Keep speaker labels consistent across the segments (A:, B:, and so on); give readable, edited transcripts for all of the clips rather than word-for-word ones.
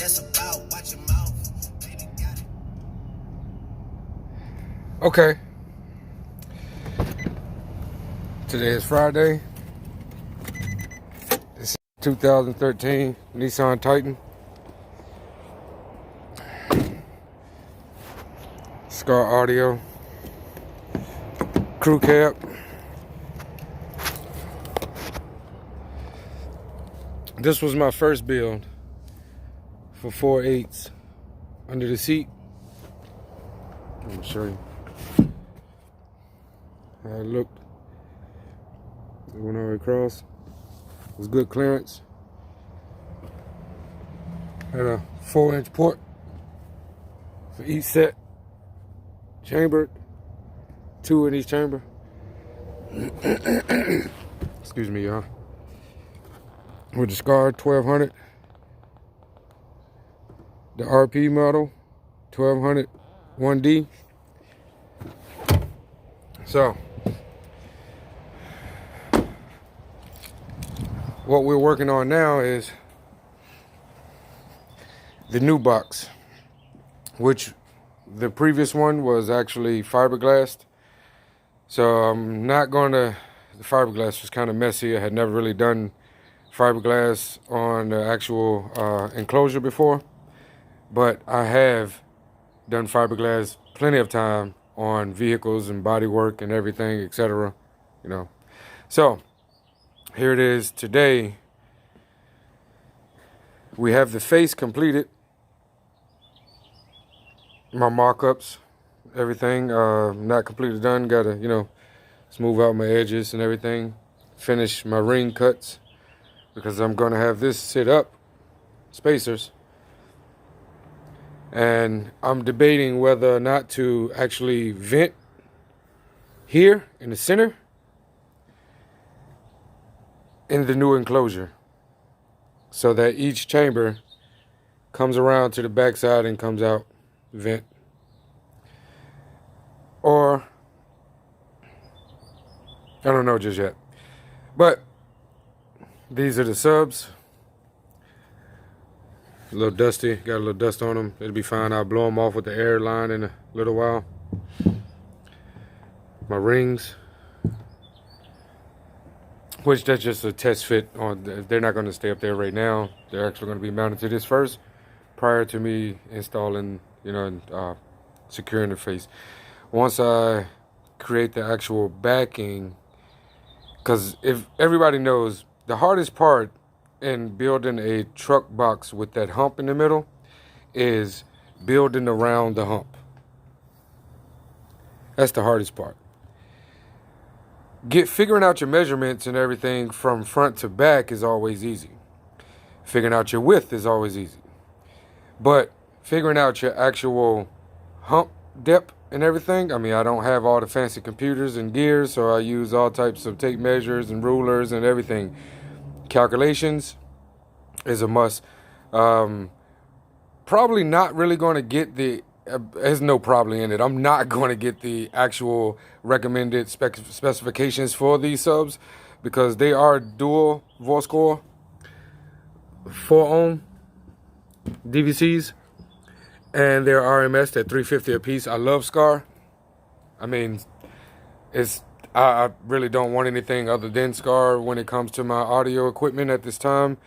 A: that's about watch your mouth. Baby got it.
B: Okay. Today is Friday. This is 2013 Nissan Titan. Skar audio. Crew cab. This was my first build for 4.8s under the seat. Let me show you how it looked. It went all the way across. It was good clearance. Had a 4-inch port for each set. Chambered. 2 in each chamber. Excuse me, y'all. With the Skar 1200. The RP model 1200 1D. So, what we're working on now is the new box, which the previous one was actually fiberglass. So I'm not going to, the fiberglass was kind of messy. I had never really done fiberglass on the actual enclosure before, but I have done fiberglass plenty of time on vehicles and bodywork and everything, etc. You know, so here it is today. We have the face completed. My mock-ups, everything, not completely done. Gotta, you know, smooth out my edges and everything. Finish my ring cuts because I'm gonna have this sit up, spacers. And I'm debating whether or not to actually vent here in the center in the new enclosure, so that each chamber comes around to the backside and comes out vent. Or I don't know just yet. But these are the subs. A little dusty, got a little dust on them. It'll be fine. I'll blow them off with the air line in a little while. My rings, which that's just a test fit on. They're not going to stay up there right now. They're actually going to be mounted to this first, prior to me installing, you know, and securing the face. Once I create the actual backing, because if everybody knows, the hardest part in building a truck box with that hump in the middle is building around the hump. That's the hardest part. Figuring out your measurements and everything from front to back is always easy. Figuring out your width is always easy. But figuring out your actual hump depth and everything, I mean, I don't have all the fancy computers and gears, so I use all types of tape measures and rulers and everything. Calculations is a must. Probably not really going to get the, there's no probably in it. I'm not going to get the actual recommended specifications for these subs, because they are dual voice core 4-ohm DVCs, and they're RMS at 350 a piece. I love Skar. I mean, I really don't want anything other than Skar when it comes to my audio equipment at this time.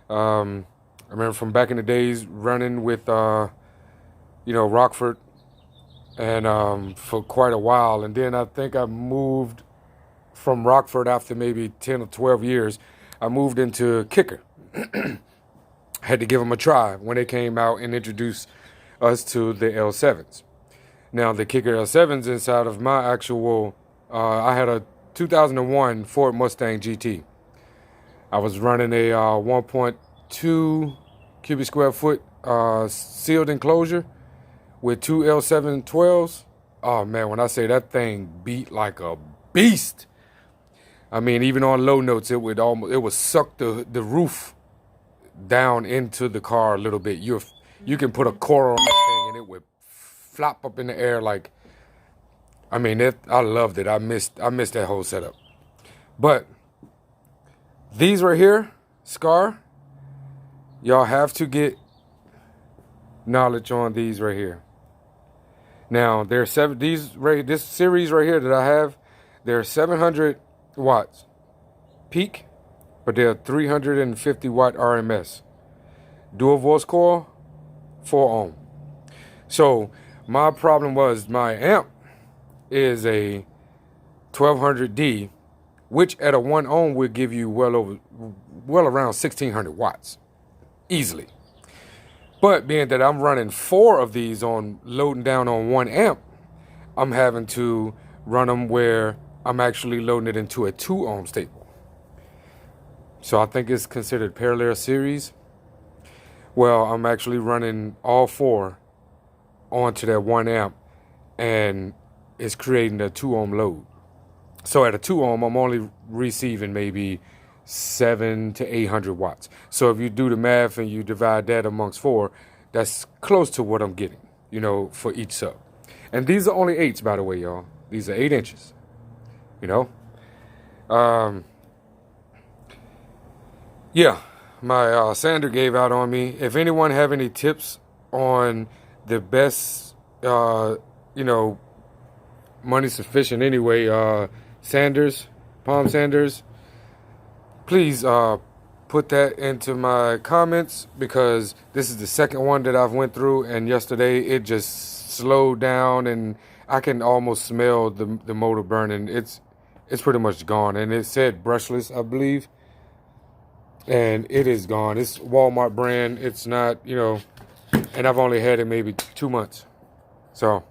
B: I remember from back in the days running with, you know, Rockford, and for quite a while. And then I think I moved from Rockford after maybe 10 or 12 years. I moved into Kicker. Had to give them a try when they came out and introduced us to the L7s. Now, the Kicker L7s inside of my actual, I had a 2001 Ford Mustang GT. I was running a 1.2 cubic square foot sealed enclosure with 2 L712s. Oh man, when I say that thing beat like a beast. I mean, even on low notes, it would suck the roof down into the car a little bit. You can put a quarter on that thing and it would flop up in the air like, I mean, I loved it. I missed that whole setup. But these right here, Skar, y'all have to get knowledge on these right here. Now, there's this series right here that I have, they're 700 watts peak, but they're 350 watt RMS. Dual voice coil, 4 ohm. So my problem was my amp is a 1200D, which at a 1 ohm would give you well around 1600 watts easily. But being that I'm running 4 of these on loading down on 1 amp, I'm having to run them where I'm actually loading it into a 2 ohm staple. So I think it's considered parallel series. Well, I'm actually running all 4 onto that 1 amp, and it's creating a 2 ohm load. So at a 2 ohm, I'm only receiving maybe 700 to 800 watts. So if you do the math and you divide that amongst 4, that's close to what I'm getting, for each sub. And these are only 8s, by the way, y'all. These are 8 inches, Yeah, my sander gave out on me. If anyone have any tips on the best, money sufficient anyway, sanders, palm sanders, please put that into my comments, because this is the second one that I've went through, and yesterday it just slowed down and I can almost smell the motor burning. It's pretty much gone, and it said brushless, I believe, and it is gone. It's Walmart brand. It's not, and I've only had it maybe 2 months. So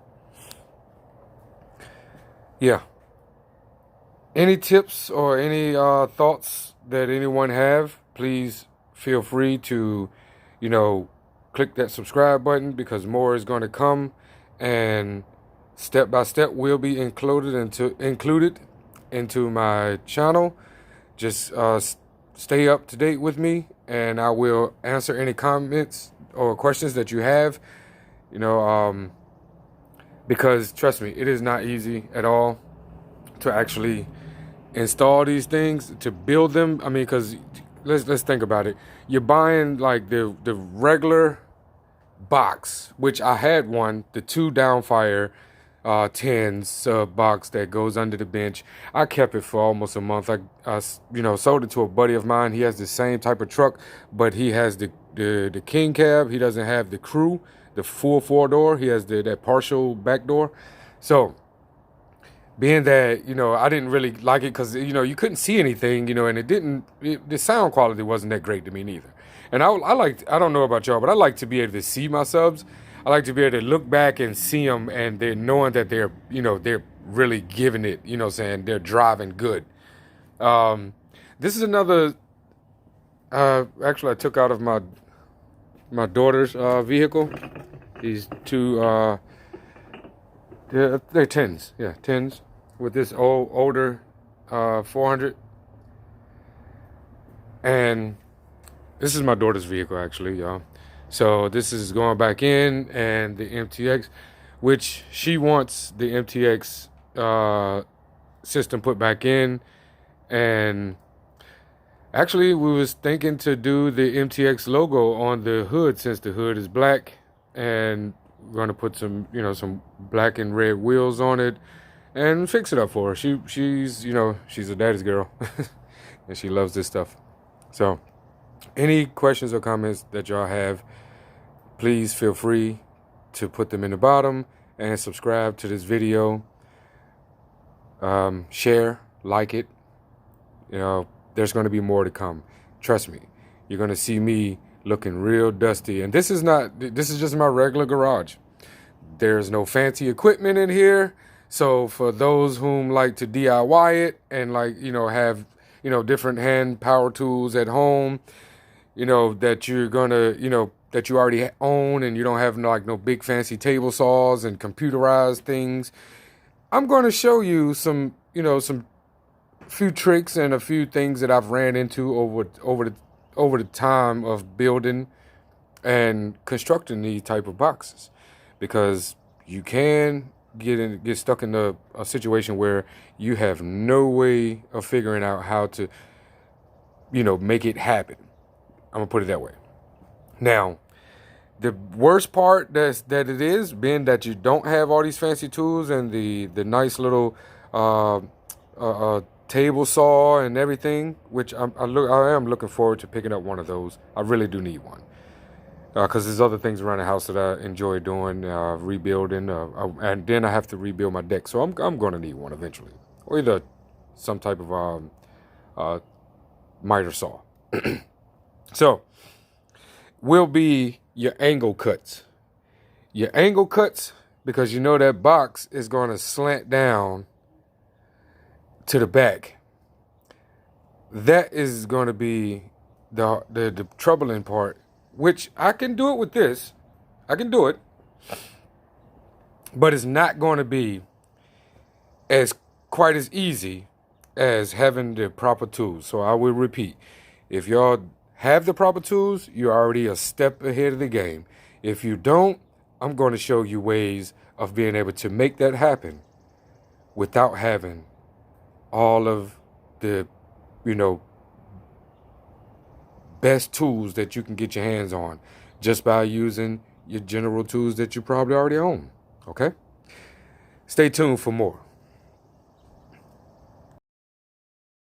B: yeah, any tips or any thoughts that anyone have, please feel free to, click that subscribe button, because more is going to come, and step by step will be included into my channel. Just stay up to date with me, and I will answer any comments or questions that you have, because trust me, it is not easy at all to actually install these things, to build them. I mean, because let's think about it. You're buying like the regular box, which I had one, the 2 Downfire 10s box that goes under the bench. I kept it for almost a month. I sold it to a buddy of mine. He has the same type of truck, but he has the king cab. He doesn't have the crew, the full 4-door. He has that partial back door. So being that, I didn't really like it because, you couldn't see anything, and the sound quality wasn't that great to me neither. And I don't know about y'all, but I like to be able to see my subs. I like to be able to look back and see them, and they're knowing that they're really giving it, they're driving good. This is another, actually I took out of my daughter's vehicle. These 2, they're 10s, yeah, 10s, with this older 400. And this is my daughter's vehicle, actually, y'all. So this is going back in, and the MTX, which she wants the MTX system put back in. And actually, we was thinking to do the MTX logo on the hood, since the hood is black, and we're going to put some, some black and red wheels on it and fix it up for her. She's a daddy's girl and she loves this stuff. So any questions or comments that y'all have, please feel free to put them in the bottom, and subscribe to this video. Share, like it. There's going to be more to come. Trust me. You're going to see me looking real dusty. And this is just my regular garage. There's no fancy equipment in here. So for those whom like to DIY it and have, different hand power tools at home, that you're going to, that you already own, and you don't have no big fancy table saws and computerized things, I'm going to show you some few tricks and a few things that I've ran into over the time of building and constructing these type of boxes, because you can get stuck in a situation where you have no way of figuring out how to make it happen. I'm gonna put it that way. Now, The worst part that it is, being that you don't have all these fancy tools and the nice little table saw and everything, which I am looking forward to picking up one of those. I really do need one. Because there's other things around the house that I enjoy doing, rebuilding, and then I have to rebuild my deck. So I'm going to need one eventually, or either some type of miter saw. So will be your angle cuts. Your angle cuts, because you know that box is going to slant down to the back. That is going to be the troubling part. Which I can do it with this. I can do it. But it's not going to be quite as easy as having the proper tools. So I will repeat. If y'all have the proper tools, you're already a step ahead of the game. If you don't, I'm going to show you ways of being able to make that happen without having all of the, best tools that you can get your hands on just by using your general tools that you probably already own. Okay? Stay tuned for more.